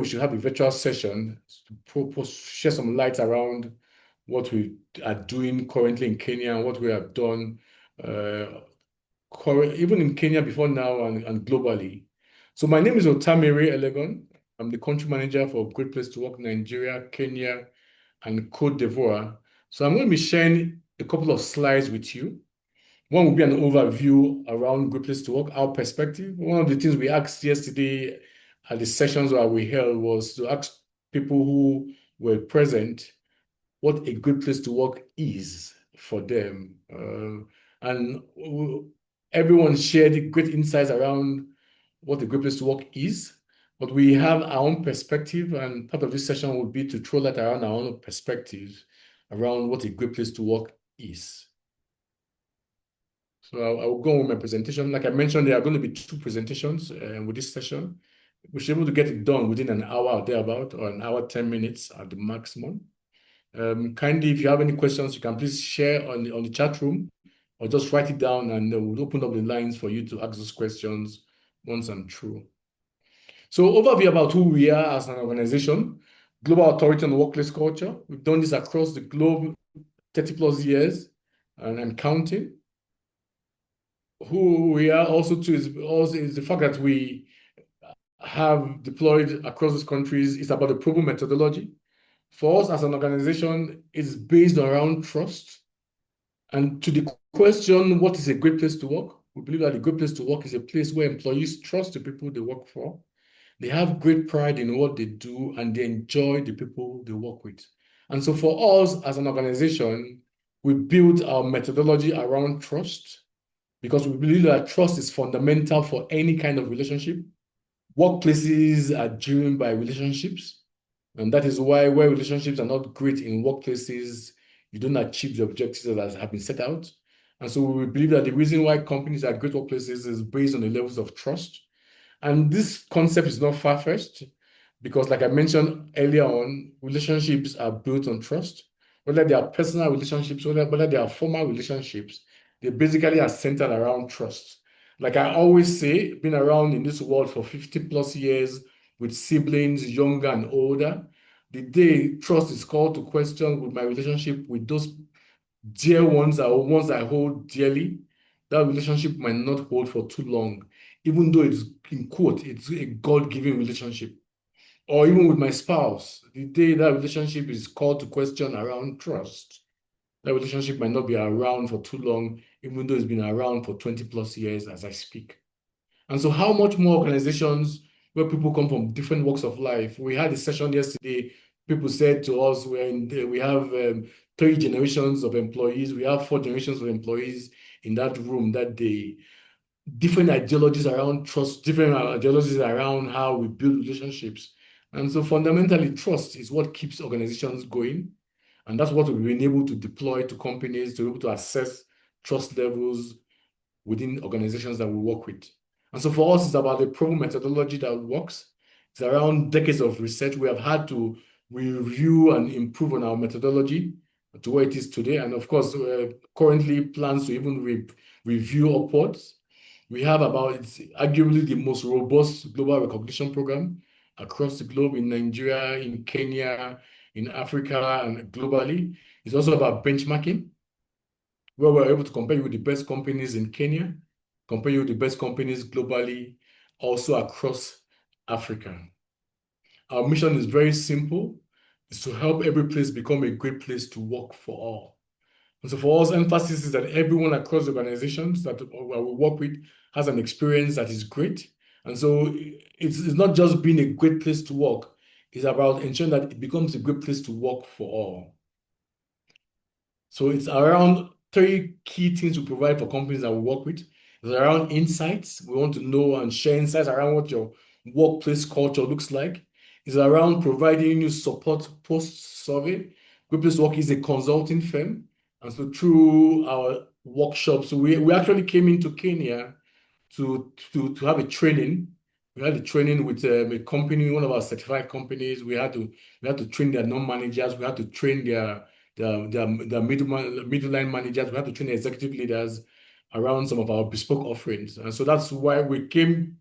we should have a virtual session to share some light around what we are doing currently in Kenya and what we have done even in Kenya before now and globally. So my name is Otamiri Elegon. I'm the country manager for Great Place to Work Nigeria, Kenya, and Cote d'Ivoire. So I'm going to be sharing a couple of slides with you. One will be an overview around Great Place to Work, our perspective. One of the things we asked yesterday at the sessions that we held was to ask people who were present what a great place to work is for them. And everyone shared great insights around what a great place to work is. But we have our own perspective, and part of this session will be to throw that around our own perspectives around what a great place to work is. So I will go on with my presentation. Like I mentioned, there are going to be two presentations with this session. We should be able to get it done within an hour or thereabout, or an hour, 10 minutes at the maximum. Kindly, if you have any questions, you can please share on the chat room or just write it down, and we'll open up the lines for you to ask those questions once I'm through. So overview about who we are as an organization, Global Authority on Workplace Culture. We've done this across the globe 30 plus years and counting. Who we are also too is the fact that we have deployed across these countries. It's about the proven methodology. For us as an organization, it's based around trust. And to the question, what is a great place to work? We believe that a great place to work is a place where employees trust the people they work for. They have great pride in what they do, and they enjoy the people they work with. And so for us as an organization, we built our methodology around trust because we believe that trust is fundamental for any kind of relationship. Workplaces are driven by relationships. And that is why where relationships are not great in workplaces, you don't achieve the objectives that have been set out. And so we believe that the reason why companies are great workplaces is based on the levels of trust. And this concept is not far-fetched because, like I mentioned earlier on, relationships are built on trust. Whether they are personal relationships, whether they are formal relationships, they basically are centered around trust. Like I always say, being around in this world for 50 plus years with siblings, younger and older, the day trust is called to question with my relationship with those dear ones or ones I hold dearly, that relationship might not hold for too long, even though it's in quote, it's a God-given relationship. Or even with my spouse, the day that relationship is called to question around trust, that relationship might not be around for too long, even though it's been around for 20 plus years as I speak. And so how much more organizations where people come from different walks of life? We had a session yesterday, people said to us, we have 3 generations of employees, we have 4 generations of employees in that room that day. Different ideologies around trust, different ideologies around how we build relationships. And so fundamentally, trust is what keeps organizations going. And that's what we've been able to deploy to companies to be able to assess trust levels within organizations that we work with. And so for us, it's about the proven methodology that works. It's around decades of research. We have had to review and improve on our methodology to where it is today. And of course, currently plans to even review upwards. We have it's arguably the most robust global recognition program across the globe in Nigeria, in Kenya, in Africa, and globally. It's also about benchmarking, where we're able to compare you with the best companies in Kenya, compare you with the best companies globally, also across Africa. Our mission is very simple. It's to help every place become a great place to work for all. And so for us, emphasis is that everyone across the organizations that we work with has an experience that is great. And so it's not just being a great place to work, it's about ensuring that it becomes a great place to work for all. So it's around 3 key things we provide for companies that we work with. It's around insights. We want to know and share insights around what your workplace culture looks like. It's around providing you support post-survey. Great Place to Work is a consulting firm. And so through our workshops, we actually came into Kenya to have a training. We had a training with a company, one of our certified companies. We had to train their non-managers. We had to train their middle line managers. We had to train executive leaders around some of our bespoke offerings. And so that's why we came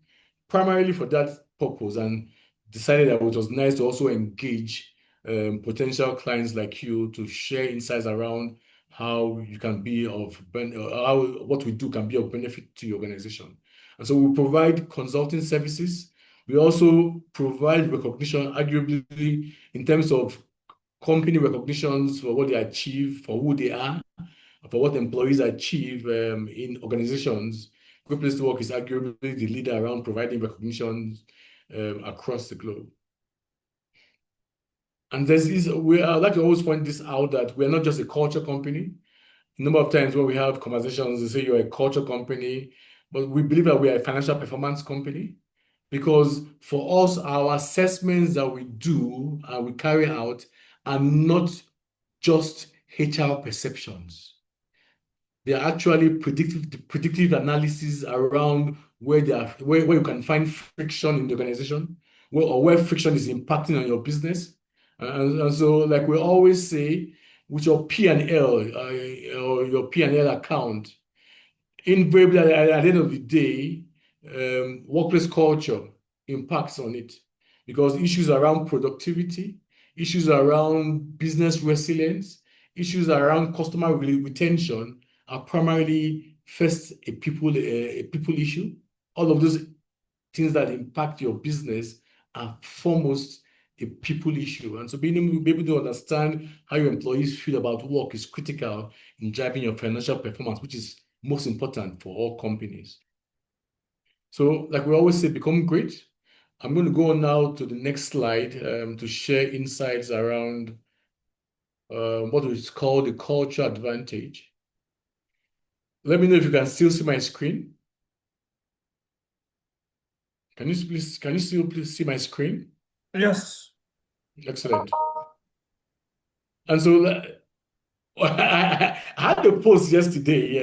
primarily for that purpose. And decided that it was nice to also engage potential clients like you to share insights around how you can be how what we do can be of benefit to your organization. And so we provide consulting services. We also provide recognition, arguably in terms of company recognitions for what they achieve, for who they are, for what employees achieve in organizations. Great Place to Work is arguably the leader around providing recognitions across the globe. And I like to always point this out that we're not just a culture company. A number of times when we have conversations, they say you're a culture company, but we believe that we are a financial performance company because for us, our assessments that we do and we carry out are not just HR perceptions. They are actually predictive analysis around where you can find friction in the organization, or where friction is impacting on your business. And so, like we always say, with your P&L or your P&L account, invariably at the end of the day, workplace culture impacts on it because issues around productivity, issues around business resilience, issues around customer retention are primarily first a people issue. All of those things that impact your business are foremost a people issue. And so being able to understand how your employees feel about work is critical in driving your financial performance, which is most important for all companies. So like we always say, become great. I'm going to go on now to the next slide to share insights around what is called the culture advantage. Let me know if you can still see my screen. Can you still please see my screen? Yes. Excellent. And so I had a post yesterday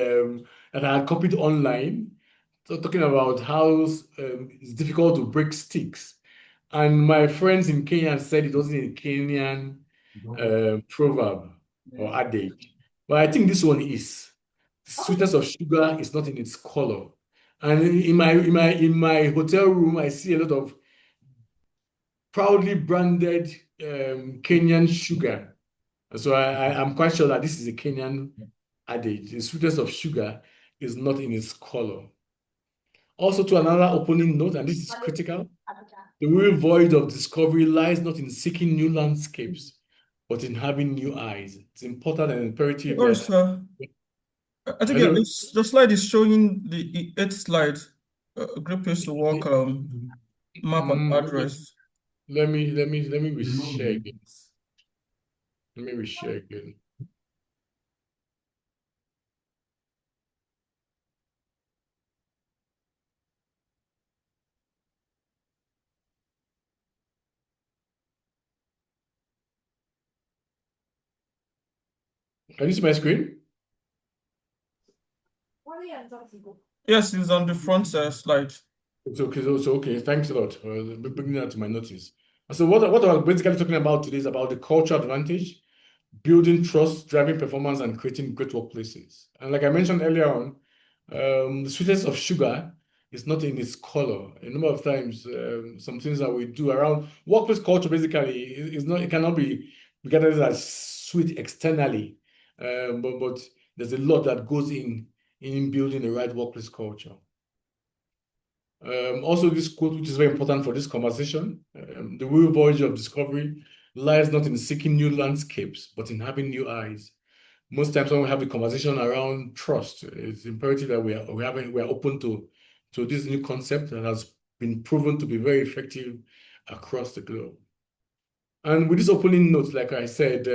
that I had copied online, so talking about how it's difficult to break sticks. And my friends in Kenya said it wasn't a Kenyan proverb or adage. But I think this one is. The sweetness of sugar is not in its color. And in my hotel room, I see a lot of proudly branded Kenyan sugar. So I'm quite sure that this is a Kenyan adage. The sweetness of sugar is not in its color. Also, to another opening note, and this is critical, the real void of discovery lies not in seeking new landscapes, but in having new eyes. It's important and imperative Sorry, that. sir. I think Hello? the slide is showing the eighth slide, Great Place to Work map and Mm, address. let me reshare again. Let me reshare again. Can you see my screen? Yes, it's on the front slide. It's okay. So okay. Thanks a lot for bringing that to my notice. So what I'm basically talking about today is about the culture advantage, building trust, driving performance, and creating great workplaces. And like I mentioned earlier on, the sweetness of sugar is not in its color. A number of times, some things that we do around workplace culture basically is not. It cannot be regarded as sweet externally, but there's a lot that goes in building the right workplace culture. Also, this quote, which is very important for this conversation, the real voyage of discovery lies not in seeking new landscapes, but in having new eyes. Most times when we have a conversation around trust, it's imperative that we are open to this new concept that has been proven to be very effective across the globe. And with this opening note, like I said,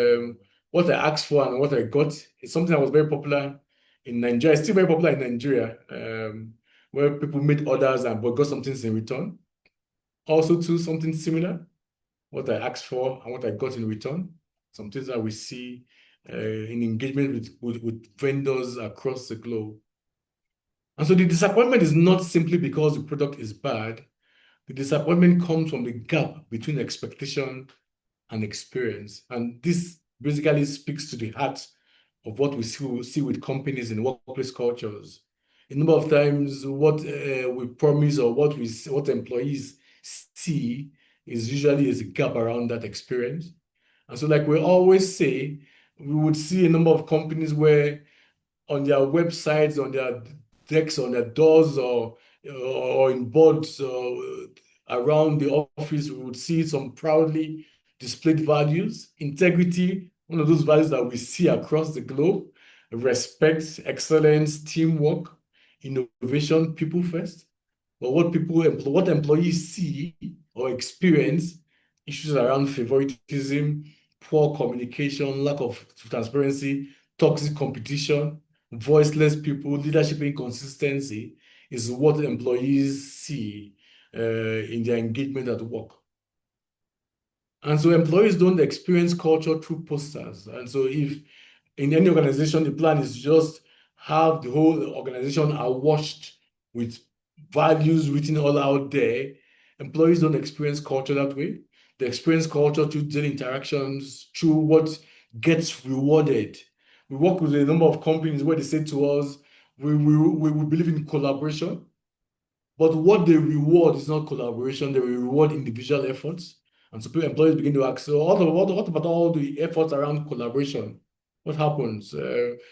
what I asked for and what I got is something that was very popular in Nigeria. It's still very popular in Nigeria, where people made orders and but got something in return. Also, too, something similar, what I asked for and what I got in return. Some things that we see in engagement with vendors across the globe. And so the disappointment is not simply because the product is bad. The disappointment comes from the gap between expectation and experience. And this basically speaks to the heart of what we see with companies in workplace cultures. A number of times, what we promise or what employees see is a gap around that experience. And so, like we always say, we would see a number of companies where on their websites, on their decks, on their doors, or in boards around the office, we would see some proudly displayed values. Integrity, one of those values that we see across the globe. Respect, excellence, teamwork, innovation, people first. But what employees see or experience, issues around favoritism, poor communication, lack of transparency, toxic competition, voiceless people, leadership inconsistency is what employees see in their engagement at work. And so employees don't experience culture through posters. And so if in any organization, the plan is just have the whole organization awash with values written all out there, employees don't experience culture that way. They experience culture through daily interactions, through what gets rewarded. We work with a number of companies where they say to us, we believe in collaboration, but what they reward is not collaboration, they reward individual efforts. And so employees begin to ask, so what about all the efforts around collaboration? What happens?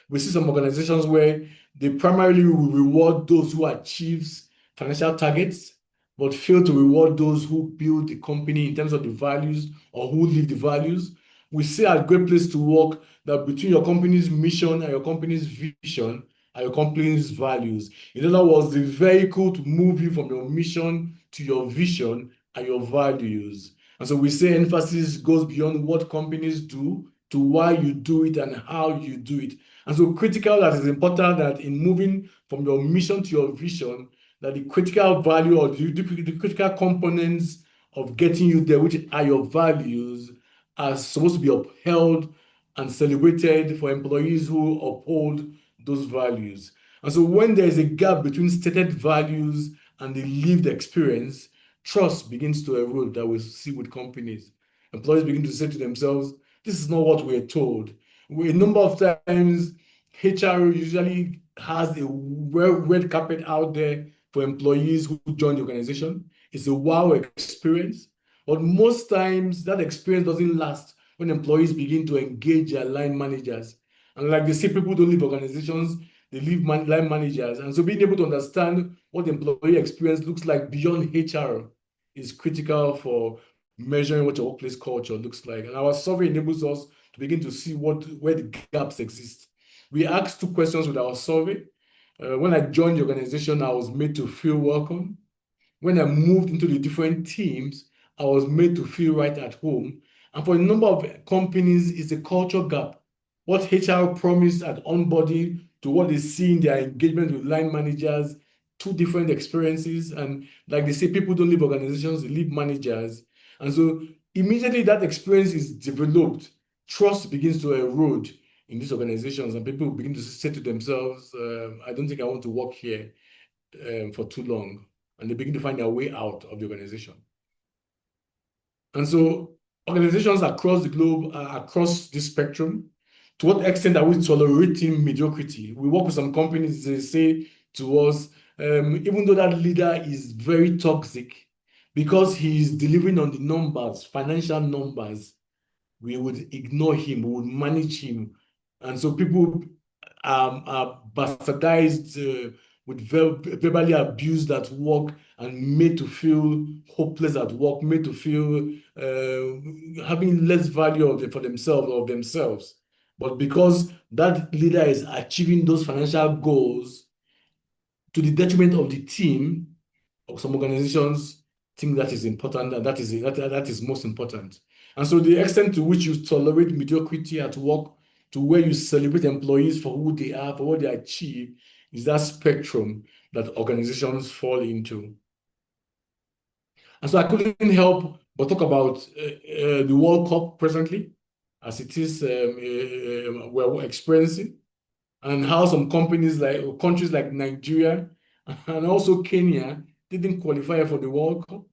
We see some organizations where they primarily reward those who achieves financial targets, but fail to reward those who build the company in terms of the values or who live the values. We see at Great Place to Work that between your company's mission and your company's vision are your company's values. In other words, the vehicle to move you from your mission to your vision are your values. And so we say emphasis goes beyond what companies do to why you do it and how you do it. And so critical that is important that in moving from your mission to your vision, that the critical value or the critical components of getting you there, which are your values, are supposed to be upheld and celebrated for employees who uphold those values. And so when there is a gap between stated values and the lived experience, trust begins to erode that we see with companies. Employees begin to say to themselves, this is not what we're told. A number of times, HR usually has a red carpet out there for employees who join the organization. It's a wow experience. But most times, that experience doesn't last when employees begin to engage their line managers. And like they say, people don't leave organizations, they leave line managers. And so being able to understand what the employee experience looks like beyond HR is critical for measuring what your workplace culture looks like. And our survey enables us to begin to see where the gaps exist. We asked 2 questions with our survey. When I joined the organization, I was made to feel welcome. When I moved into the different teams, I was made to feel right at home. And for a number of companies, it's a culture gap. What HR promised at onboarding to what they see in their engagement with line managers, 2 different experiences. And like they say, people don't leave organizations, they leave managers. And so immediately that experience is developed, trust begins to erode in these organizations, and people begin to say to themselves, I don't think I want to work here for too long. And they begin to find their way out of the organization. And so organizations across the globe, across this spectrum, to what extent are we tolerating mediocrity? We work with some companies, they say to us, even though that leader is very toxic, because he is delivering on the numbers, financial numbers, we would ignore him, we would manage him. And so people are bastardized, with verbally abused at work and made to feel hopeless at work, made to feel having less value for themselves. But because that leader is achieving those financial goals to the detriment of the team, or some organizations think that is important, and that is most important. And so the extent to which you tolerate mediocrity at work to where you celebrate employees for who they are, for what they achieve, is that spectrum that organizations fall into. And so I couldn't help but talk about the World Cup presently, as it is we're experiencing, and how some countries like Nigeria and also Kenya didn't qualify for the World Cup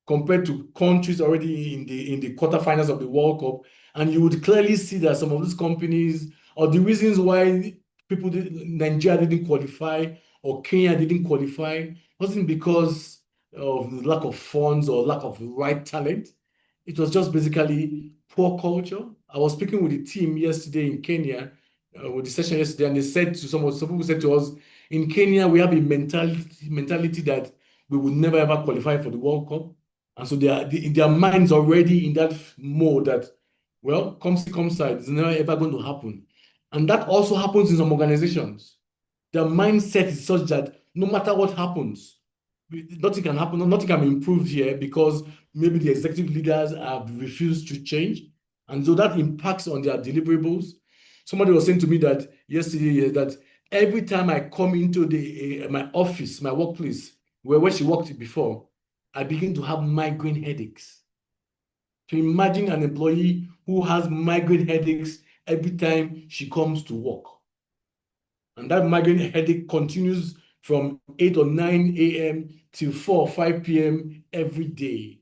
compared to countries already in the quarterfinals of the World Cup. And you would clearly see that some of these companies, or the reasons why Nigeria didn't qualify or Kenya didn't qualify, wasn't because of lack of funds or lack of right talent. It was just basically poor culture. I was speaking with the team yesterday in Kenya, with the session yesterday, and they said to some people said to us, in Kenya, we have a mentality that we will never ever qualify for the World Cup. And so their minds already in that mode that, well, come see, come side, it's never ever going to happen. And that also happens in some organizations. Their mindset is such that no matter what happens, nothing can happen, nothing can be improved here because maybe the executive leaders have refused to change. And so that impacts on their deliverables. Somebody was saying to me that yesterday that every time I come into my office, my workplace, where she worked before, I begin to have migraine headaches. So imagine an employee who has migraine headaches every time she comes to work. And that migraine headache continues from 8 or 9 a.m. till 4 or 5 p.m. every day.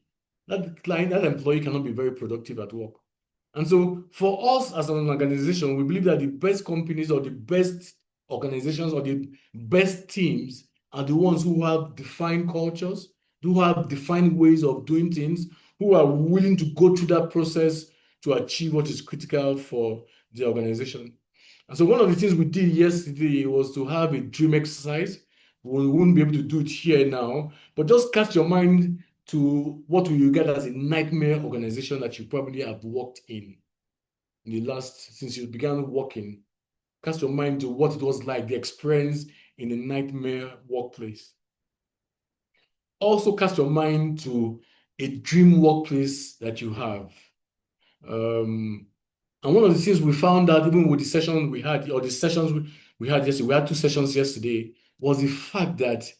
That client, that employee cannot be very productive at work. And so for us as an organization, we believe that the best companies or the best organizations or the best teams are the ones who have defined cultures, who have defined ways of doing things, who are willing to go through that process to achieve what is critical for the organization. And so one of the things we did yesterday was to have a dream exercise. We wouldn't be able to do it here now, but just cast your mind to what will you get as a nightmare organization that you probably have worked in the last, since you began working. Cast your mind to what it was like, the experience in a nightmare workplace. Also cast your mind to a dream workplace that you have. And one of the things we found out, even with the session we had, or the sessions we had yesterday, we had 2 sessions yesterday, was the fact that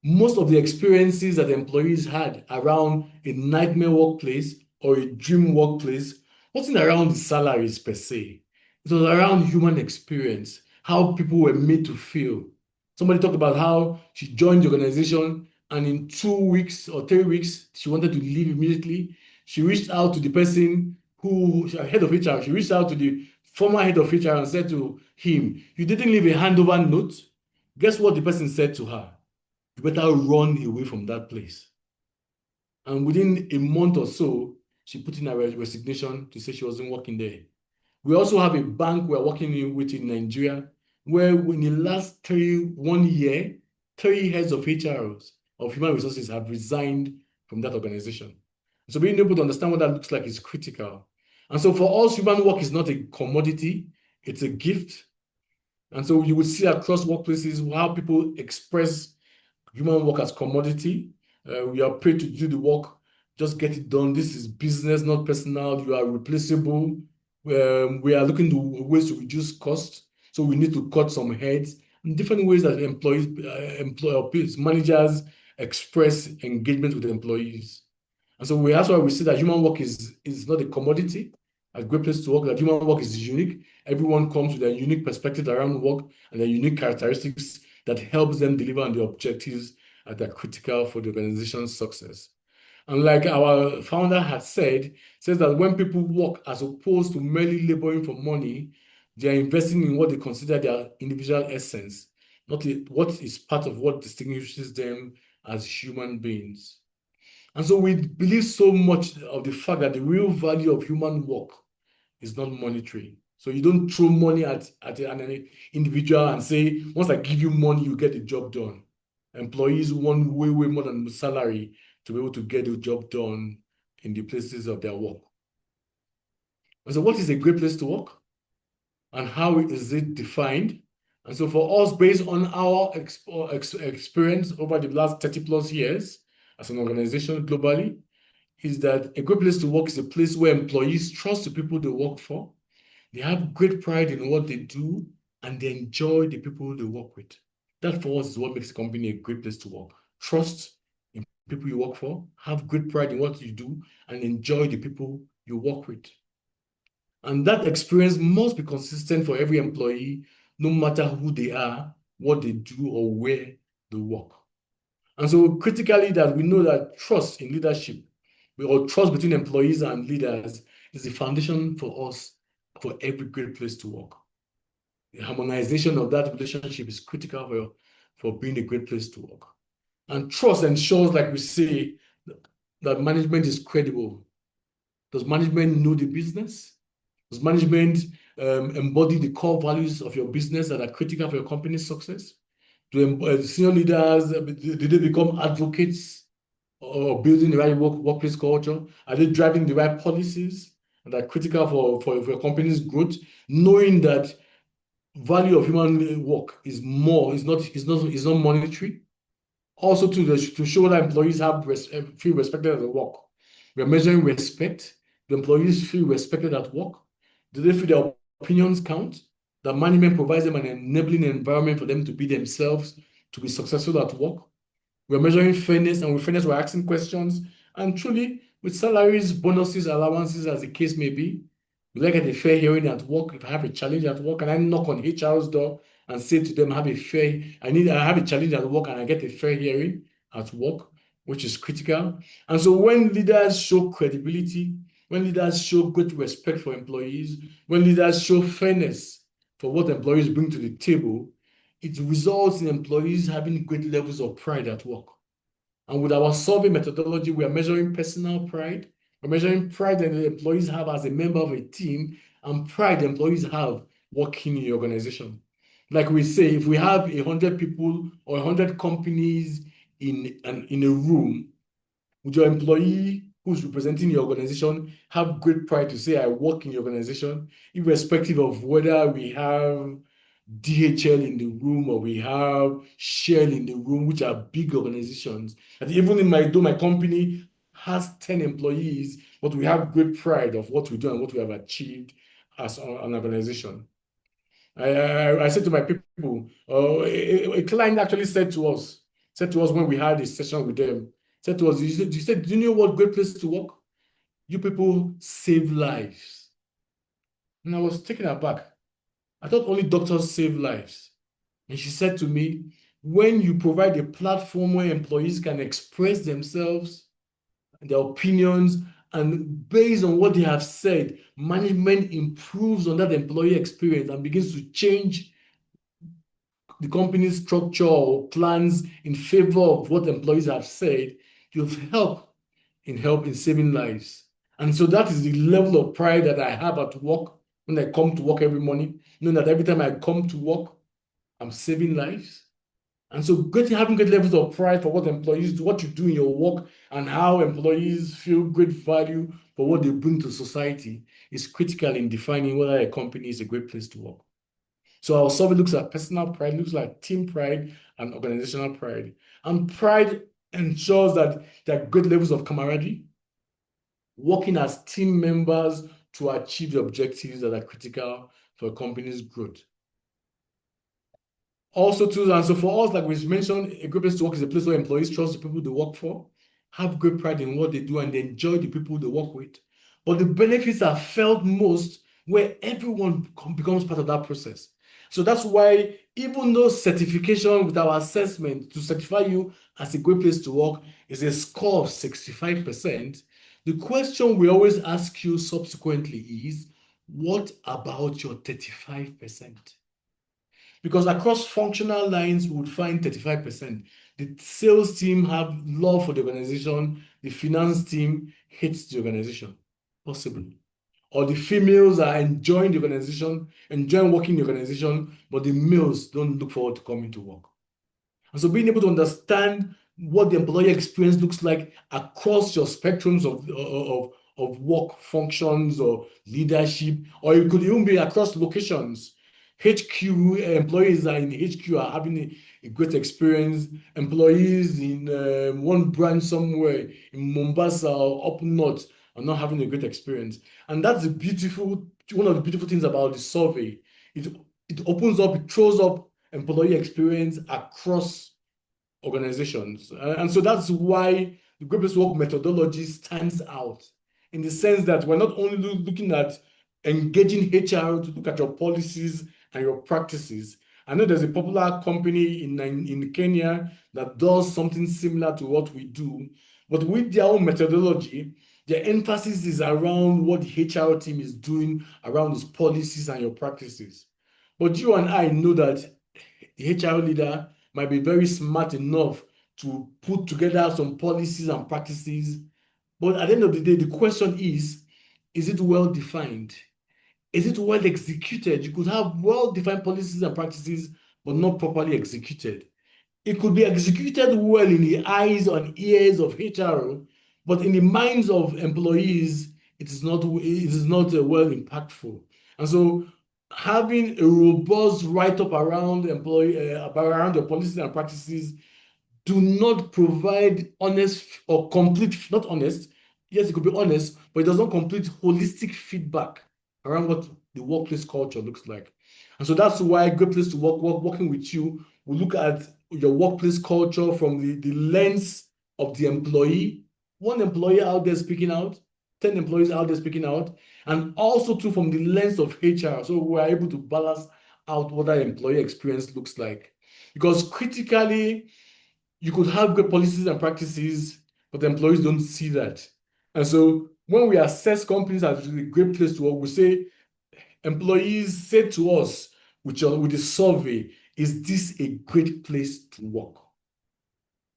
most of the experiences that employees had around a nightmare workplace or a dream workplace wasn't around the salaries per se. It was around human experience, how people were made to feel. Somebody talked about how she joined the organization and in 2 weeks or 3 weeks, she wanted to leave immediately. She reached out to the person head of HR, she reached out to the former head of HR and said to him, "You didn't leave a handover note." Guess what the person said to her? "You better run away from that place." And within a month or so, she put in a resignation to say she wasn't working there. We also have a bank we're working with in Nigeria, where in the last 1 year, 3 heads of HRs, of human resources, have resigned from that organization. So being able to understand what that looks like is critical. And so for us, human work is not a commodity, it's a gift. And so you will see across workplaces how people express human work as commodity. We are paid to do the work, just get it done. This is business, not personal. You are replaceable. We are looking to ways to reduce costs. So we need to cut some heads in different ways that employees, managers express engagement with employees. And so that's why we see that human work is not a commodity, a great place to work, that human work is unique. Everyone comes with a unique perspective around work and their unique characteristics that helps them deliver on the objectives that are critical for the organization's success. And like our founder had said, says that when people work as opposed to merely laboring for money, they are investing in what they consider their individual essence, not what is part of what distinguishes them as human beings. And so we believe so much of the fact that the real value of human work is not monetary. So you don't throw money at an individual and say, once I give you money, you get the job done. Employees want way, way more than the salary to be able to get the job done in the places of their work. And so what is a great place to work? And how is it defined? And so for us, based on our experience over the last 30 plus years as an organization globally, is that a great place to work is a place where employees trust the people they work for. They have great pride in what they do, and they enjoy the people they work with. That for us is what makes a company a great place to work. Trust in people you work for, have great pride in what you do, and enjoy the people you work with. And that experience must be consistent for every employee, no matter who they are, what they do, or where they work. And so critically, that we know that trust in leadership or trust between employees and leaders is the foundation for us for every great place to work. The harmonization of that relationship is critical for being a great place to work. And trust ensures, like we say, that management is credible. Does management know the business? Does management embody the core values of your business that are critical for your company's success? Do senior leaders, do they become advocates or building the right workplace culture? Are they driving the right policies that are critical for your company's growth? Knowing that value of human work is more, is not monetary. Also to show that employees feel respected at work. We are measuring respect. The employees feel respected at work. Do they feel their opinions count? That management provides them an enabling environment for them to be themselves, to be successful at work. We're measuring fairness, and with fairness, we're asking questions. And truly, with salaries, bonuses, allowances, as the case may be, will I get a fair hearing at work? If I have a challenge at work, and I knock on HR's door and say to them, I have a challenge at work, and I get a fair hearing at work, which is critical. And so when leaders show credibility, when leaders show great respect for employees, when leaders show fairness for what employees bring to the table, it results in employees having great levels of pride at work. And with our survey methodology, we are measuring personal pride. We're measuring pride that the employees have as a member of a team and pride the employees have working in the organization. Like we say, if we have 100 people or 100 companies in a room, would your employee who's representing your organization have great pride to say, I work in your organization, irrespective of whether we have DHL in the room or we have Shell in the room, which are big organizations. And even in my company has 10 employees, but we have great pride of what we do and what we have achieved as an organization. I said to my people, a client actually said to us when we had a session with them, said to us, do you know what great place to work? You people save lives. And I was taken aback. I thought only doctors save lives. And she said to me, when you provide a platform where employees can express themselves, their opinions, and based on what they have said, management improves on that employee experience and begins to change the company's structure or plans in favor of what employees have said, you've helped in saving lives. And so that is the level of pride that I have at work when I come to work every morning, knowing that every time I come to work, I'm saving lives. And so having great levels of pride for what employees do, what you do in your work, and how employees feel great value for what they bring to society is critical in defining whether a company is a great place to work. So our survey looks at personal pride, looks like team pride and organizational pride. And pride ensures that there are great levels of camaraderie, working as team members to achieve the objectives that are critical for a company's growth. Also, too, and so for us, like we mentioned, a great place to work is a place where employees trust the people they work for, have great pride in what they do, and they enjoy the people they work with. But the benefits are felt most where everyone becomes part of that process. So that's why even though certification with our assessment to certify you as a great place to work is a score of 65%, the question we always ask you subsequently is, what about your 35%? Because across functional lines, we would find 35%. The sales team have love for the organization. The finance team hates the organization, possibly. Or the females are enjoying the organization, enjoying working in the organization, but the males don't look forward to coming to work. And so being able to understand what the employee experience looks like across your spectrums of work functions or leadership, or it could even be across locations. HQ employees are in HQ are having a great experience. Employees in one branch somewhere in Mombasa or up north are not having a great experience. And that's one of the beautiful things about the survey. It opens up, it throws up employee experience across organizations. And so that's why the Great Place to Work methodology stands out in the sense that we're not only looking at engaging HR to look at your policies and your practices. I know there's a popular company in Kenya that does something similar to what we do, but with their own methodology, their emphasis is around what the HR team is doing around its policies and your practices. But you and I know that the HR leader might be very smart enough to put together some policies and practices. But at the end of the day, the question is it well defined? Is it well executed? You could have well-defined policies and practices, but not properly executed. It could be executed well in the eyes and ears of HR, but in the minds of employees, it is not well impactful. And so having a robust write-up around around the policies and practices do not provide honest or complete, not honest, yes, it could be honest, but it does not complete holistic feedback around what the workplace culture looks like. And so that's why Great Place to Work, working with you, we look at your workplace culture from the lens of the employee, one employee out there speaking out, 10 employees out there speaking out, and also too from the lens of HR. So we're able to balance out what that employee experience looks like. Because critically, you could have great policies and practices, but the employees don't see that. And so when we assess companies as a great place to work, we say, employees say to us with the survey, is this a great place to work?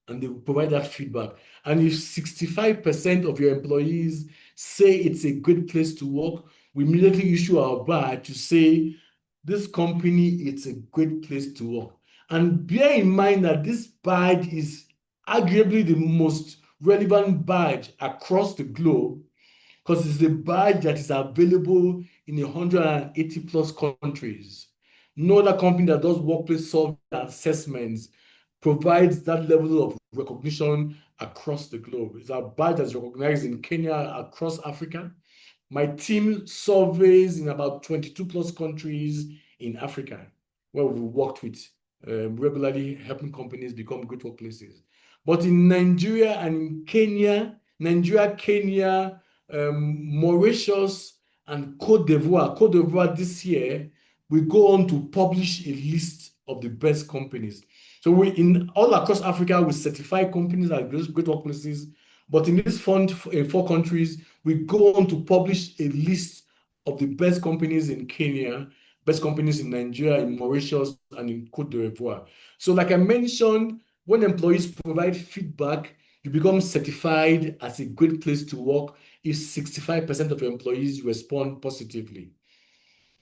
And they will provide that feedback. And if 65% of your employees say it's a great place to work, we immediately issue our badge to say, this company, it's a great place to work. And bear in mind that this badge is arguably the most relevant badge across the globe, because it's a badge that is available in 180 plus countries. No other company that does workplace survey assessments provides that level of recognition across the globe. It's a badge that's recognized in Kenya, across Africa. My team surveys in about 22 plus countries in Africa, where we worked with regularly, helping companies become good workplaces. But in Nigeria and in Kenya, Mauritius, and Cote d'Ivoire this year, we go on to publish a list of the best companies. So we, in all across Africa, we certify companies as great workplaces. But in this fund, in 4 countries, we go on to publish a list of the best companies in Kenya, best companies in Nigeria, in Mauritius, and in Cote d'Ivoire. So like I mentioned, when employees provide feedback, you become certified as a great place to work if 65% of your employees respond positively.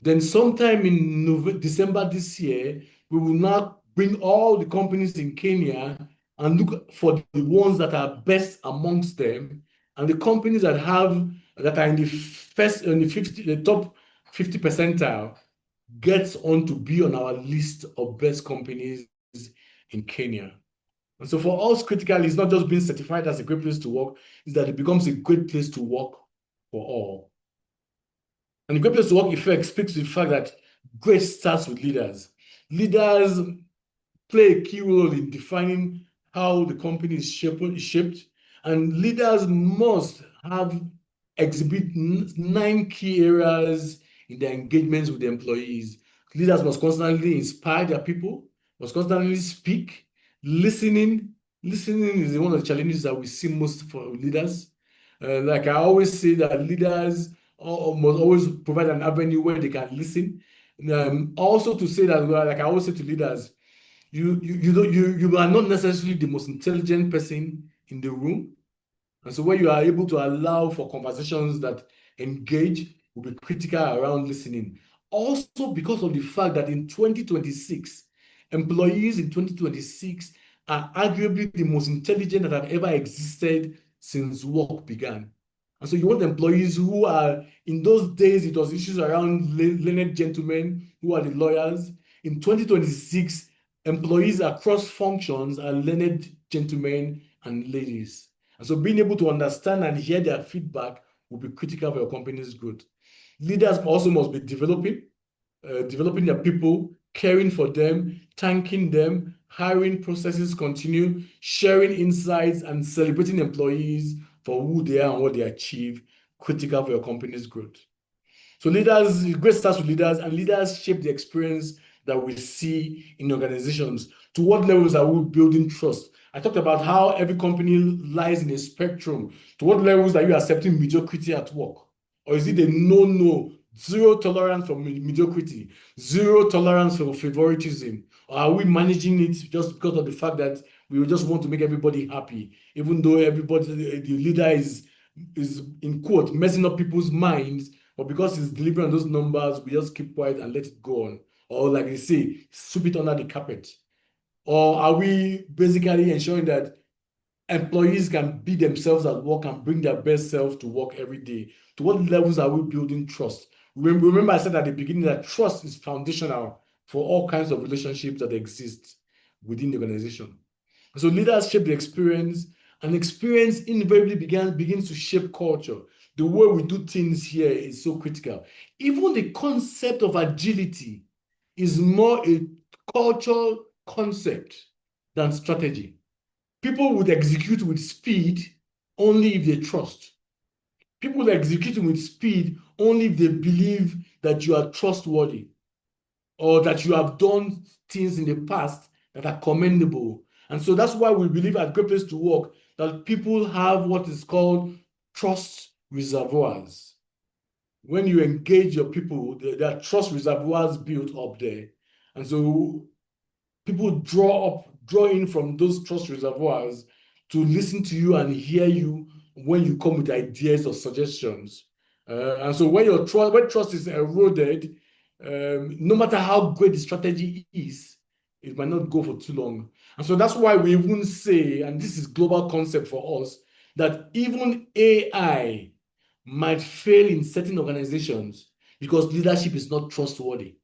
Then sometime in December this year, we will now bring all the companies in Kenya and look for the ones that are best amongst them, and the companies that are in the top 50 percentile gets on to be on our list of best companies in Kenya. And so for us, critically, it's not just being certified as a great place to work, it's that it becomes a great place to work for all. And the great place to work effect speaks to the fact that great starts with leaders. Leaders play a key role in defining how the company is shaped, and leaders must exhibit 9 key areas in their engagements with the employees. Leaders must constantly inspire their people, must constantly speak. Listening is one of the challenges that we see most for leaders. Like I always say that leaders must always provide an avenue where they can listen. Also to say that, like I always say to leaders, you are not necessarily the most intelligent person in the room. And so when you are able to allow for conversations that engage, will be critical around listening. Also because of the fact that in 2026, employees in 2026 are arguably the most intelligent that have ever existed since work began. And so you want employees who are, in those days, it was issues around learned gentlemen who are the lawyers. In 2026, employees across functions are learned gentlemen and ladies. And so being able to understand and hear their feedback will be critical for your company's growth. Leaders also must be developing their people, caring for them, thanking them, hiring processes continue, sharing insights, and celebrating employees for who they are and what they achieve, critical for your company's growth. So leaders, great starts with leaders, and leaders shape the experience that we see in organizations. To what levels are we building trust? I talked about how every company lies in a spectrum. To what levels are you accepting mediocrity at work? Or is it a no, zero tolerance for mediocrity, zero tolerance for favoritism? Or are we managing it just because of the fact that We just want to make everybody happy, even though everybody, the leader is in quote, messing up people's minds, but because he's delivering on those numbers, we just keep quiet and let it go on. Or like they say, sweep it under the carpet. Or are we basically ensuring that employees can be themselves at work and bring their best self to work every day? To what levels are we building trust? Remember I said at the beginning that trust is foundational for all kinds of relationships that exist within the organization. So leaders shape the experience, and experience invariably begins to shape culture. The way we do things here is so critical. Even the concept of agility is more a cultural concept than strategy. People would execute with speed only if they trust. People execute with speed only if they believe that you are trustworthy or that you have done things in the past that are commendable. And so that's why we believe at Great Place to Work that people have what is called trust reservoirs. When you engage your people, there are trust reservoirs built up there. And so people draw in from those trust reservoirs to listen to you and hear you when you come with ideas or suggestions. And so when trust is eroded, no matter how great the strategy is, it might not go for too long. And so that's why we even say, and this is global concept for us, that even AI might fail in certain organizations because leadership is not trustworthy.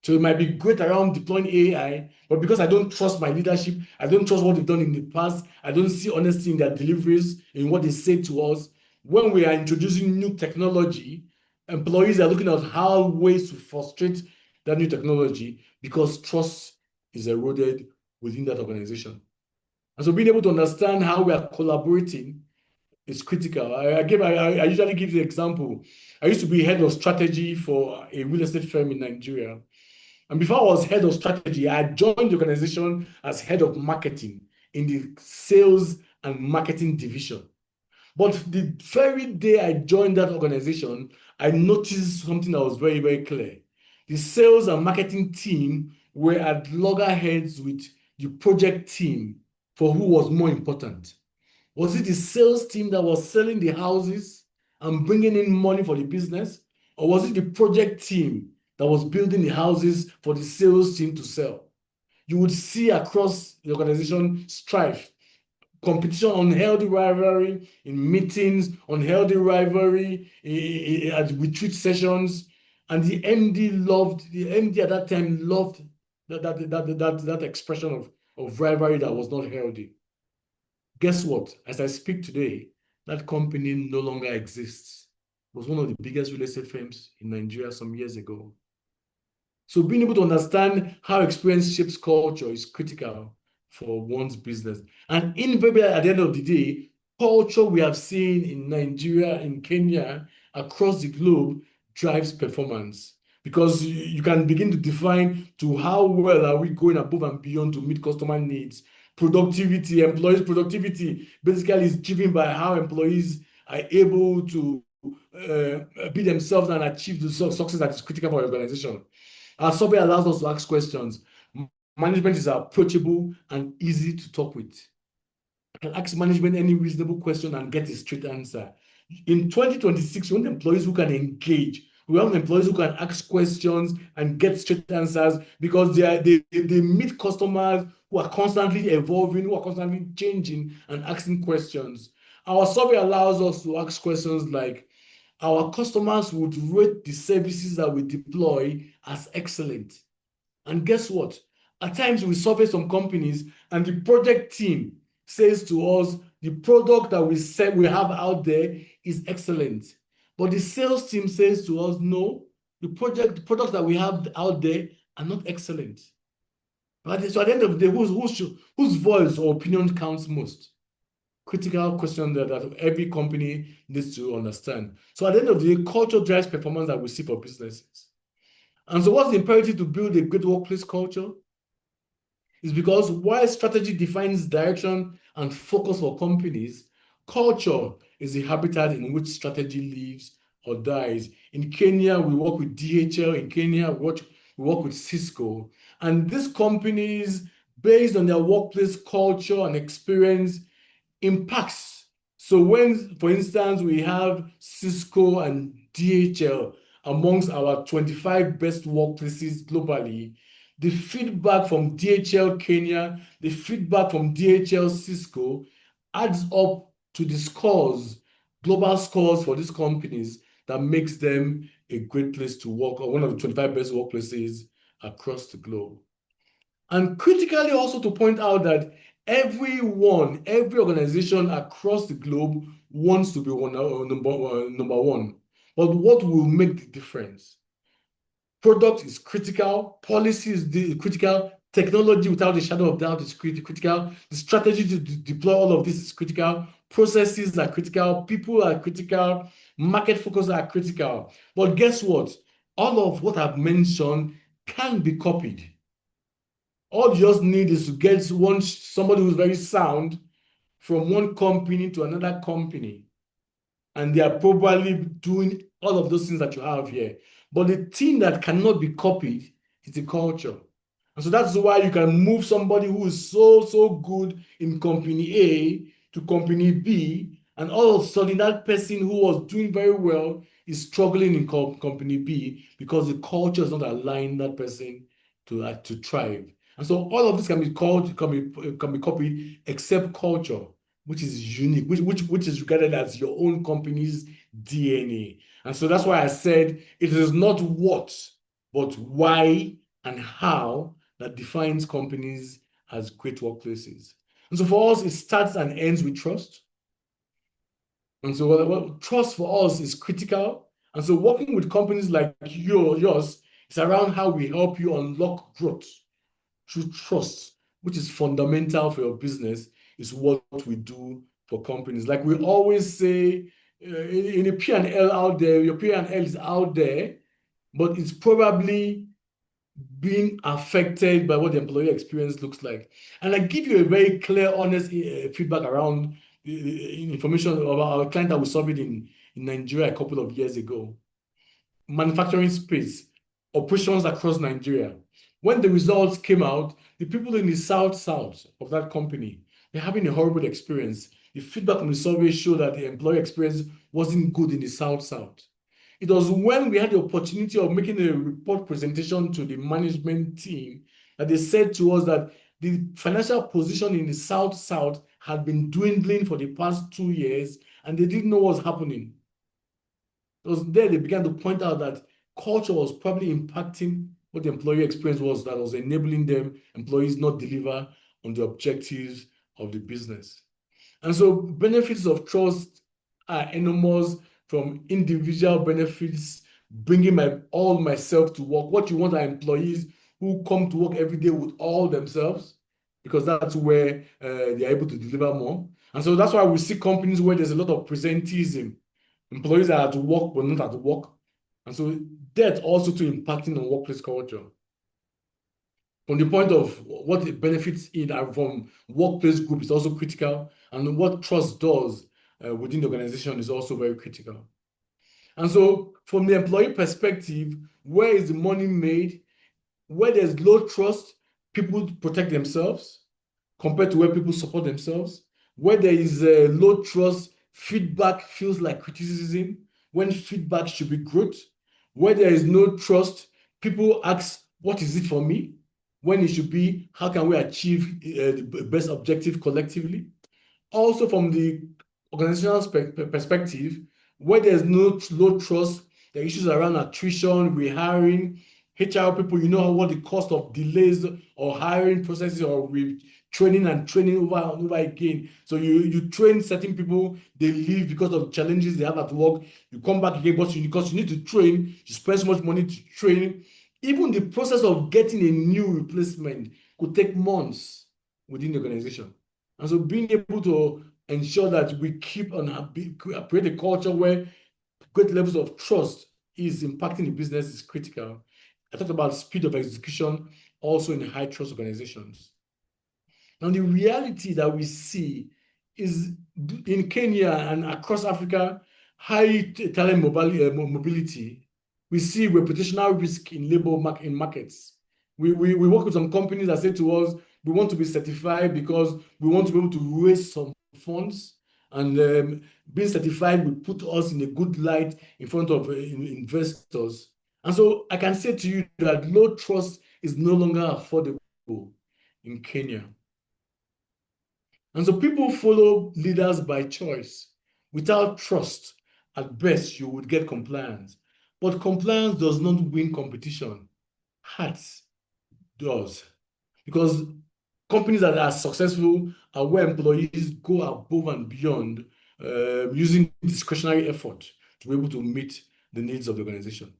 So it might be great around deploying AI, but because I don't trust my leadership, I don't trust what they've done in the past, I don't see honesty in their deliveries, in what they say to us. When we are introducing new technology, employees are looking at how ways to frustrate that new technology because trust is eroded within that organization. And so being able to understand how we are collaborating is critical. I usually give the example. I used to be head of strategy for a real estate firm in Nigeria. And before I was head of strategy, I joined the organization as head of marketing in the sales and marketing division. But the very day I joined that organization, I noticed something that was very, very clear. The sales and marketing team were at loggerheads with the project team for who was more important. Was it the sales team that was selling the houses and bringing in money for the business? Or was it the project team that was building the houses for the sales team to sell? You would see across the organization strife, competition, unhealthy rivalry in meetings, unhealthy rivalry at retreat sessions. And the MD at that time loved that expression of rivalry that was not healthy. Guess what? As I speak today, that company no longer exists. It was one of the biggest real estate firms in Nigeria some years ago. So being able to understand how experience shapes culture is critical for one's business. And invariably, at the end of the day, culture we have seen in Nigeria, in Kenya, across the globe drives performance. Because you can begin to define to how well are we going above and beyond to meet customer needs. Productivity, employees' productivity basically is driven by how employees are able to be themselves and achieve the success that is critical for your organization. Our survey allows us to ask questions. Management is approachable and easy to talk with. I can ask management any reasonable question and get a straight answer. In 2026, we want employees who can engage. We want employees who can ask questions and get straight answers because they meet customers who are constantly evolving, who are constantly changing and asking questions. Our survey allows us to ask questions like, our customers would rate the services that we deploy as excellent. And guess what? At times we survey some companies and the project team says to us, the product that we have out there is excellent. But the sales team says to us, no, the products that we have out there are not excellent. Right? So at the end of the day, whose voice or opinion counts most? Critical question that every company needs to understand. So at the end of the day, culture drives performance that we see for businesses. And so what's the imperative to build a great workplace culture? Is because while strategy defines direction and focus for companies, culture is the habitat in which strategy lives or dies. In Kenya, we work with DHL. In Kenya, we work with Cisco. And these companies based on their workplace culture and experience impacts. So when, for instance, we have Cisco and DHL amongst our 25 best workplaces globally, the feedback from DHL Kenya, the feedback from DHL Cisco adds up to the scores, global scores for these companies that makes them a great place to work, or one of the 25 best workplaces across the globe. And critically also to point out that every organization across the globe wants to be number one. But what will make the difference? Product is critical, policy is critical, technology without a shadow of doubt is critical, the strategy to deploy all of this is critical, processes are critical, people are critical, market focus are critical. But guess what? All of what I've mentioned can be copied. All you just need is to get somebody who's very sound from one company to another company. And they are probably doing all of those things that you have here. But the thing that cannot be copied is the culture. And so that's why you can move somebody who is so good in company A to company B, and all of a sudden that person who was doing very well is struggling in company B because the culture is not allowing that person to thrive. And so all of this can be copied except culture, which is unique, which is regarded as your own company's DNA. And so that's why I said it is not what, but why and how that defines companies as great workplaces. And so for us, it starts and ends with trust. And so trust for us is critical. And so working with companies like yours is around how we help you unlock growth through trust, which is fundamental for your business, is what we do for companies. Like we always say, in a P&L out there, your P&L is out there, but it's probably being affected by what the employee experience looks like. And I give you a very clear, honest feedback around the information about our client that we surveyed in Nigeria a couple of years ago. Manufacturing space, operations across Nigeria. When the results came out, the people in the south of that company, they're having a horrible experience. The feedback from the survey showed that the employee experience wasn't good in the south. It was when we had the opportunity of making a report presentation to the management team that they said to us that the financial position in the south had been dwindling for the past 2 years, and they didn't know what was happening. It was there they began to point out that culture was probably impacting what the employee experience was, that was enabling them, employees, not deliver on the objectives of the business. And so benefits of trust are enormous, from individual benefits, bringing myself to work. What you want are employees who come to work every day with all themselves, because that's where they're able to deliver more. And so that's why we see companies where there's a lot of presenteeism. Employees are at work but not at work. And so that also to impacting on workplace culture. From the point of what it benefits from workplace group is also critical, and what trust does within the organization is also very critical. And so from the employee perspective, where is the money made? Where there's low trust, people protect themselves compared to where people support themselves. Where there is low trust, feedback feels like criticism when feedback should be growth. Where there is no trust, people ask, what is it for me? When it should be, how can we achieve the best objective collectively? Also from the organizational perspective, where there's no low trust, there are issues around attrition, rehiring, HR people, you know what the cost of delays or hiring processes or training over and over again. So you train certain people, they leave because of challenges they have at work. You come back again because you need to train, you spend so much money to train. Even the process of getting a new replacement could take months within the organization. And so being able to ensure that we keep on create a culture where great levels of trust is impacting the business is critical. I talked about speed of execution also in high trust organizations. Now, the reality that we see is in Kenya and across Africa, high talent mobility. We see reputational risk in labor markets. We work with some companies that say to us, We want to be certified because we want to be able to raise some funds. And being certified will put us in a good light in front of investors. And so I can say to you that low trust is no longer affordable in Kenya. And so people follow leaders by choice. Without trust, at best, you would get compliance. But compliance does not win competition. Hearts does. Because companies that are successful are where employees go above and beyond using discretionary effort to be able to meet the needs of the organization.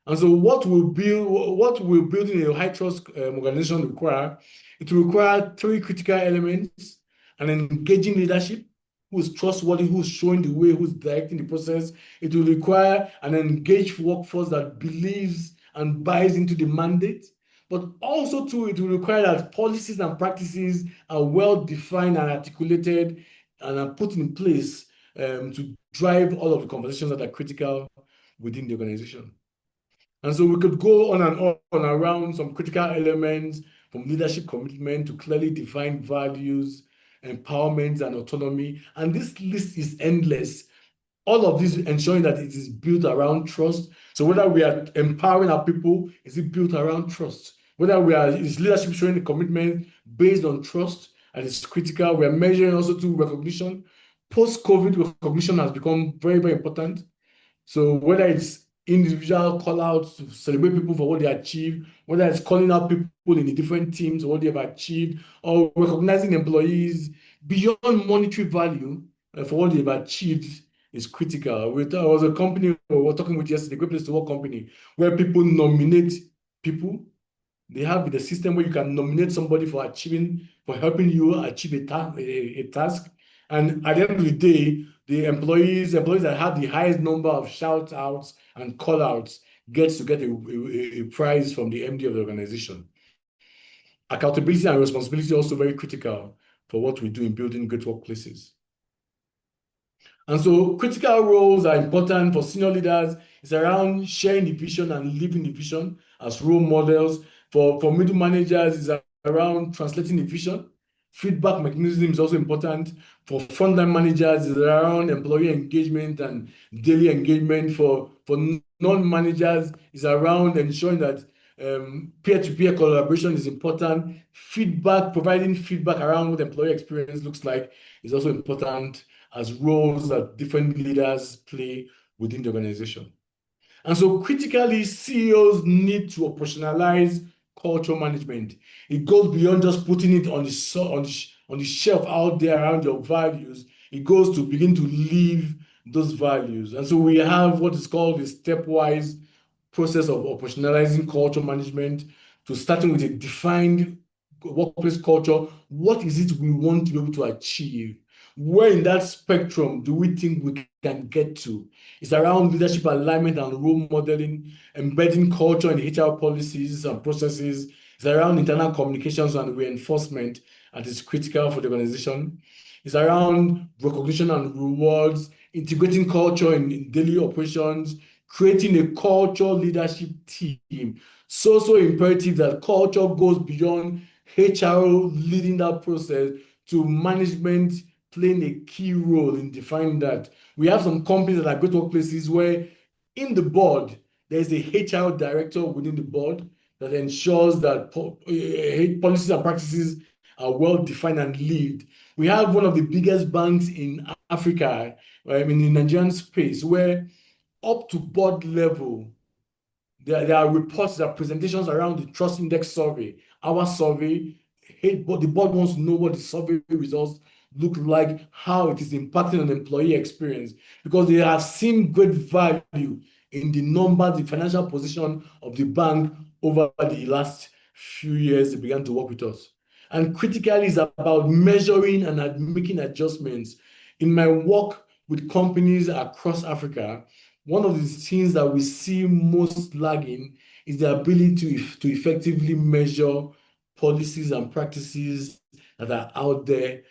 And so what will building a high trust organization require? It will require three critical elements: an engaging leadership who is trustworthy, who's showing the way, who's directing the process. It will require an engaged workforce that believes and buys into the mandate. But also too, it will require that policies and practices are well defined and articulated and are put in place to drive all of the conversations that are critical within the organization. And so we could go on and on around some critical elements, from leadership commitment to clearly defined values, empowerment, and autonomy. And this list is endless. All of this ensuring that it is built around trust. So whether we are empowering our people, is it built around trust? Whether is leadership showing a commitment based on trust, and it's critical. We are measuring also to recognition. Post-COVID recognition has become very, very important. So whether it's individual call outs to celebrate people for what they achieve, whether it's calling out people in the different teams or what they've achieved, or recognizing employees beyond monetary value for what they've achieved is critical. There was a company we were talking with yesterday, Great Place to Work company, where people nominate people. They have the system where you can nominate somebody for helping you achieve a task. And at the end of the day, the employees that have the highest number of shout outs and call outs gets to get a prize from the MD of the organization. Accountability and responsibility are also very critical for what we do in building great workplaces. And so critical roles are important for senior leaders. It's around sharing the vision and living the vision as role models. For middle managers, it's around translating the vision. Feedback mechanism is also important. For frontline managers, it's around employee engagement and daily engagement. For non-managers, it's around ensuring that peer-to-peer collaboration is important. Providing feedback around what employee experience looks like is also important as roles that different leaders play within the organization. And so critically, CEOs need to operationalize culture management. It goes beyond just putting it on the shelf out there around your values. It goes to begin to live those values. And so we have what is called a stepwise process of operationalizing culture management, to starting with a defined workplace culture. What is it we want to be able to achieve? Where in that spectrum do we think we can get to? It's around leadership alignment and role modeling, embedding culture in HR policies and processes. It's around internal communications and reinforcement, and it's critical for the organization. It's around recognition and rewards, integrating culture in daily operations, creating a culture leadership team. So imperative that culture goes beyond HR leading that process to management playing a key role in defining that. We have some companies that are great workplaces where in the board, there's a HR director within the board that ensures that policies and practices are well defined and lived. We have one of the biggest banks in Africa, in the Nigerian space, where up to board level, there are reports, there are presentations around the Trust Index survey, our survey. The board wants to know what the survey results look like, how it is impacting on employee experience, because they have seen great value in the numbers, the financial position of the bank over the last few years they began to work with us. And critically, is about measuring and making adjustments. In my work with companies across Africa, one of the things that we see most lagging is the ability to effectively measure policies and practices that are out there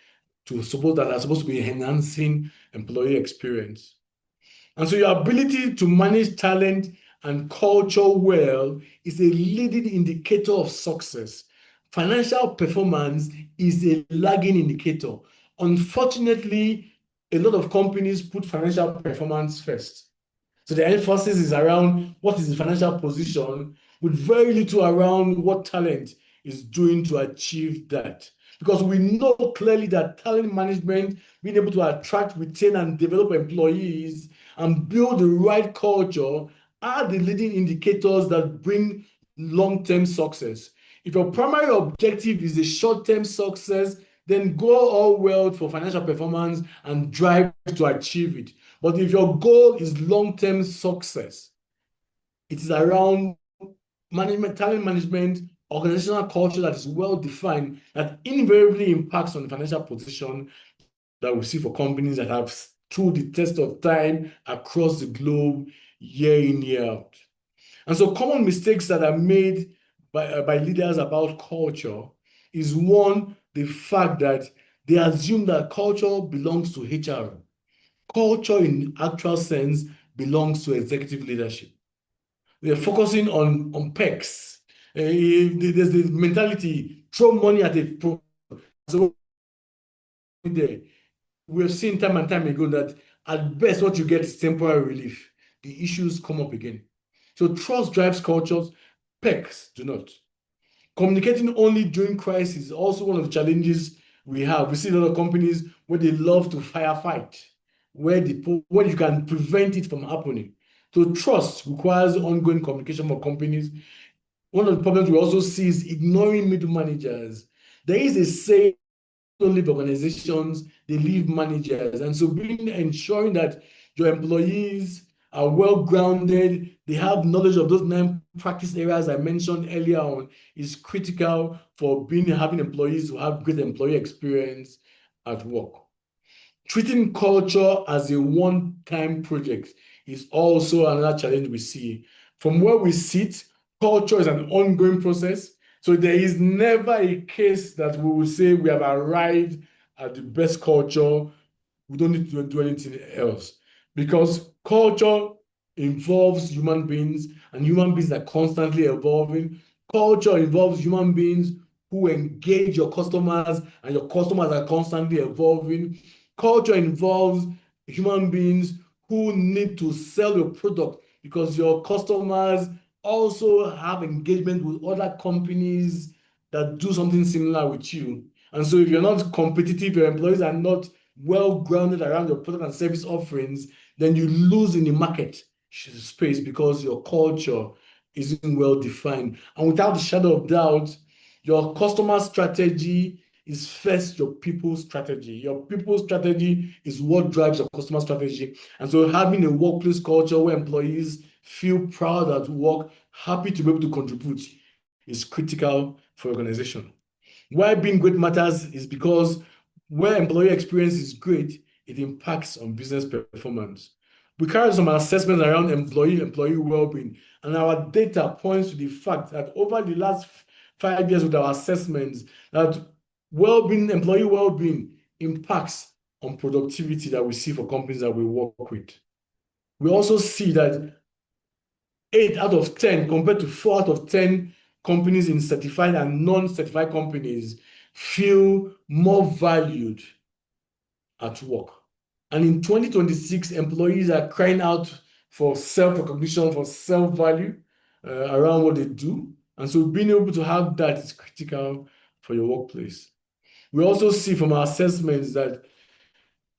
that are supposed to be enhancing employee experience. And so your ability to manage talent and culture well is a leading indicator of success. financial performance is a lagging indicator. Unfortunately, a lot of companies put financial performance first. So the emphasis is around what is the financial position, with very little around what talent is doing to achieve that. Because we know clearly that talent management, being able to attract, retain, and develop employees and build the right culture are the leading indicators that bring long-term success. If your primary objective is a short-term success, then go all well for financial performance and drive to achieve it. But if your goal is long-term success, it is around management, talent management, organizational culture that is well defined, that invariably impacts on the financial position that we see for companies that have stood the test of time across the globe year in, year out. And so common mistakes that are made by leaders about culture is, one, the fact that they assume that culture belongs to HR. Culture in actual sense belongs to executive leadership. They're focusing on perks. There's the mentality, throw money at a pro. So we've seen time and time ago that at best what you get is temporary relief. The issues come up again. So trust drives cultures, perks do not. Communicating only during crisis is also one of the challenges we have. We see a lot of companies where they love to firefight, where you can prevent it from happening. So trust requires ongoing communication for companies. One of the problems we also see is ignoring middle managers. There is a saying, don't leave organizations, they leave managers. And so ensuring that your employees are well grounded, they have knowledge of those 9 practice areas I mentioned earlier on, is critical for having employees who have great employee experience at work. Treating culture as a one-time project is also another challenge we see. From where we sit, culture is an ongoing process. So there is never a case that we will say we have arrived at the best culture. We don't need to do anything else, because culture involves human beings, and human beings are constantly evolving. Culture involves human beings who engage your customers, and your customers are constantly evolving. Culture involves human beings who need to sell your product because your customers also have engagement with other companies that do something similar with you. And so if you're not competitive, your employees are not well grounded around your product and service offerings, then you lose in the market space because your culture isn't well defined. And without a shadow of doubt, your customer strategy is first your people strategy. Your people strategy is what drives your customer strategy. And so having a workplace culture where employees feel proud at work, happy to be able to contribute, is critical for organization. Why being great matters is because where employee experience is great, it impacts on business performance. We carry some assessments around employee well-being, and our data points to the fact that over the last 5 years with our assessments, that employee well-being impacts on productivity that we see for companies that we work with. We also see that 8 out of 10 compared to 4 out of 10 companies in certified and non-certified companies feel more valued at work. And in 2026, employees are crying out for self-recognition, for self-value around what they do. And so being able to have that is critical for your workplace. We also see from our assessments that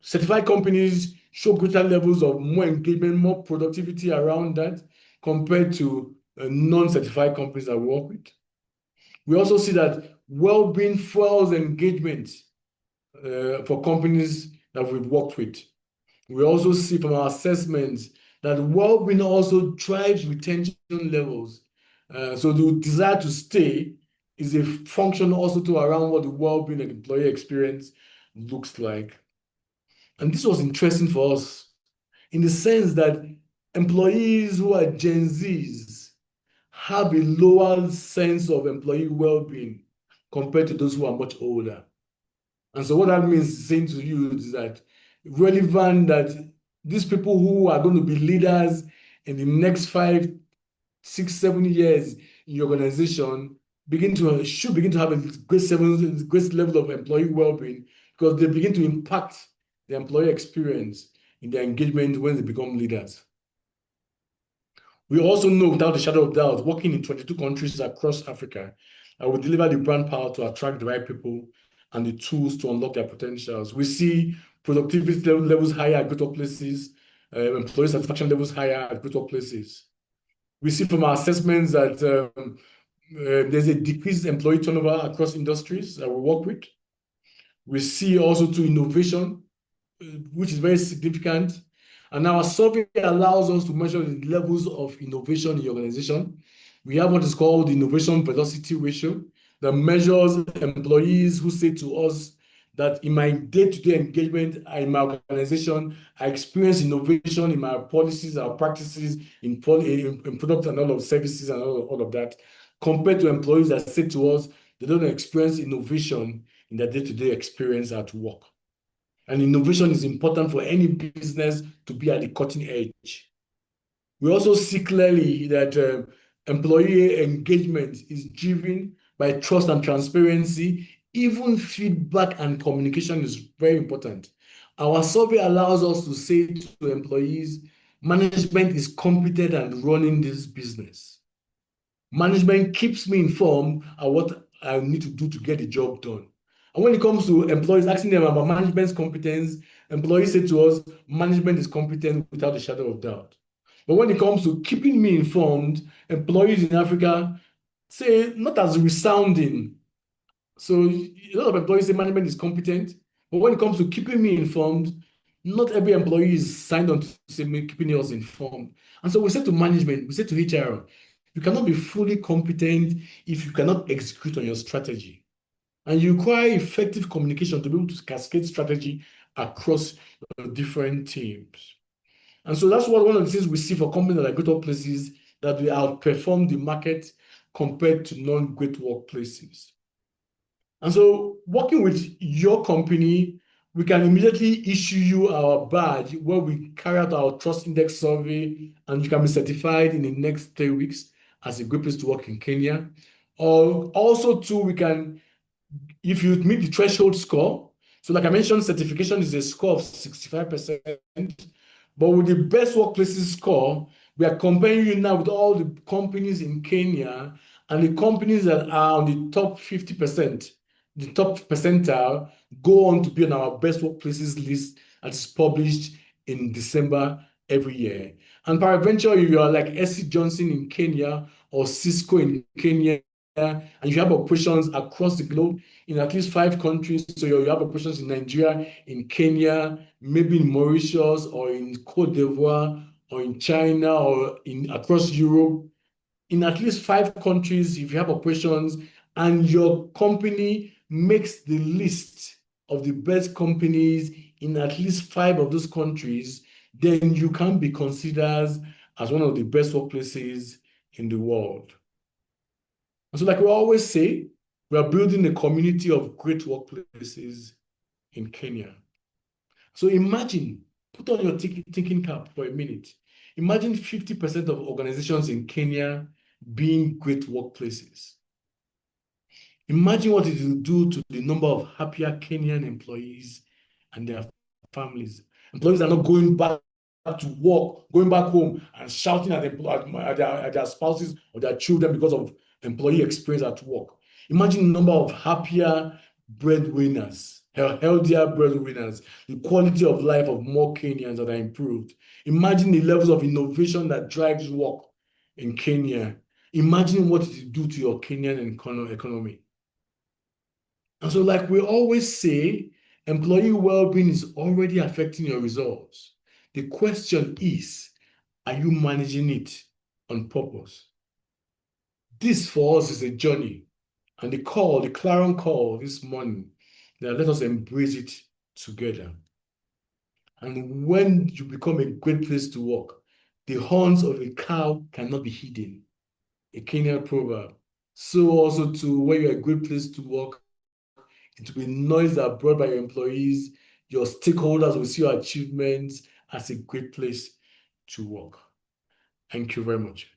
certified companies show greater levels of more engagement, more productivity around that compared to non-certified companies that we work with. We also see that well-being fuels engagement for companies that we've worked with. We also see from our assessments that well-being also drives retention levels. So the desire to stay is a function also to around what the well-being and employee experience looks like. And this was interesting for us in the sense that employees who are Gen Zs have a lower sense of employee well-being compared to those who are much older. And so what that means saying to you is that relevant that these people who are going to be leaders in the next 5, 6, 7 years in your organization, should begin to have a great level of employee well-being, because they begin to impact the employee experience in their engagement when they become leaders. We also know, without a shadow of doubt, working in 22 countries across Africa, I will deliver the brand power to attract the right people and the tools to unlock their potentials. We see productivity levels higher at great workplaces, employee satisfaction levels higher at great workplaces. We see from our assessments that there's a decreased employee turnover across industries that we work with. We see also to innovation, which is very significant. And our survey allows us to measure the levels of innovation in the organization. We have what is called the innovation velocity ratio that measures employees who say to us that in my day-to-day engagement in my organization, I experience innovation in my policies, our practices, in product and all of services and all of that, compared to employees that say to us they don't experience innovation in their day-to-day experience at work. And innovation is important for any business to be at the cutting edge. We also see clearly that employee engagement is driven by trust and transparency. Even feedback and communication is very important. Our survey allows us to say to employees, management is competent and running this business. Management keeps me informed of what I need to do to get the job done. And when it comes to employees, asking them about management's competence, employees say to us, management is competent without a shadow of doubt. But when it comes to keeping me informed, employees in Africa say not as resounding. So a lot of employees say management is competent, but when it comes to keeping me informed, not every employee is signed on to say keeping us informed. And so we say to management, we say to HR, you cannot be fully competent if you cannot execute on your strategy. And you require effective communication to be able to cascade strategy across different teams. And so that's one of the things we see for companies like Great Workplaces, that we outperform the market compared to non-great workplaces. And so working with your company, we can immediately issue you our badge where we carry out our trust index survey, and you can be certified in the next 3 weeks as a great place to work in Kenya. Or also too, we can, if you meet the threshold score, so like I mentioned, certification is a score of 65%, but with the best workplaces score, we are comparing you now with all the companies in Kenya, and the companies that are on the top 50%, the top percentile, go on to be on our best workplaces list that is published in December every year. And peradventure, if you are like SC Johnson in Kenya or Cisco in Kenya, and you have operations across the globe in at least 5 countries. So you have operations in Nigeria, in Kenya, maybe in Mauritius, or in Cote d'Ivoire, or in China, or across Europe. In at least 5 countries, if you have operations and your company makes the list of the best companies in at least 5 of those countries, then you can be considered as one of the best workplaces in the world. And so like we always say, we are building a community of great workplaces in Kenya. So imagine, put on your thinking cap for a minute. Imagine 50% of organizations in Kenya being great workplaces. Imagine what it will do to the number of happier Kenyan employees and their families. Employees are not going back to work, going back home and shouting at their spouses or their children because of employee experience at work. Imagine the number of happier breadwinners, healthier breadwinners, the quality of life of more Kenyans that are improved. Imagine the levels of innovation that drives work in Kenya. Imagine what it will do to your Kenyan economy. And so like we always say, employee well-being is already affecting your results. The question is, are you managing it on purpose? This for us is a journey, and the clarion call this morning, that let us embrace it together. And when you become a great place to work, the horns of a cow cannot be hidden. A Kenyan proverb. So also too, when you're a great place to work, it will be noise that are brought by your employees. Your stakeholders will see your achievements as a great place to work. Thank you very much.